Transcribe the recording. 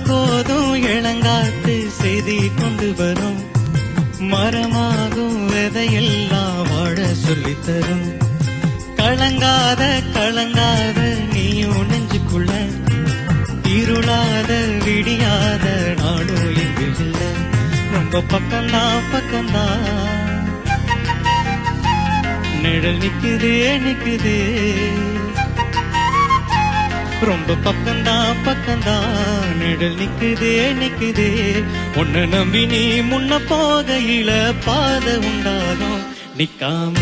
கோதும் இளங்காத்து செய்தி கொண்டு வரும் மரமாகும் விதையெல்லாம் வாழ சொல்லித்தரும் கலங்காத கலங்காத நீயும் நெஞ்சுக்குள்ள இருளாத விடியாத நாடும் எங்கு இல்லை ரொம்ப பக்கம்தான் பக்கம்தான் நிழல் நிக்குதே நிக்குதே ரொம்ப பக்கம்தான் பக்கம்தான் நிழல் நிக்குதே நிக்குதே உன்னை நம்பி நீ முன்ன போகையில பாதை உண்டாகும் நிக்காம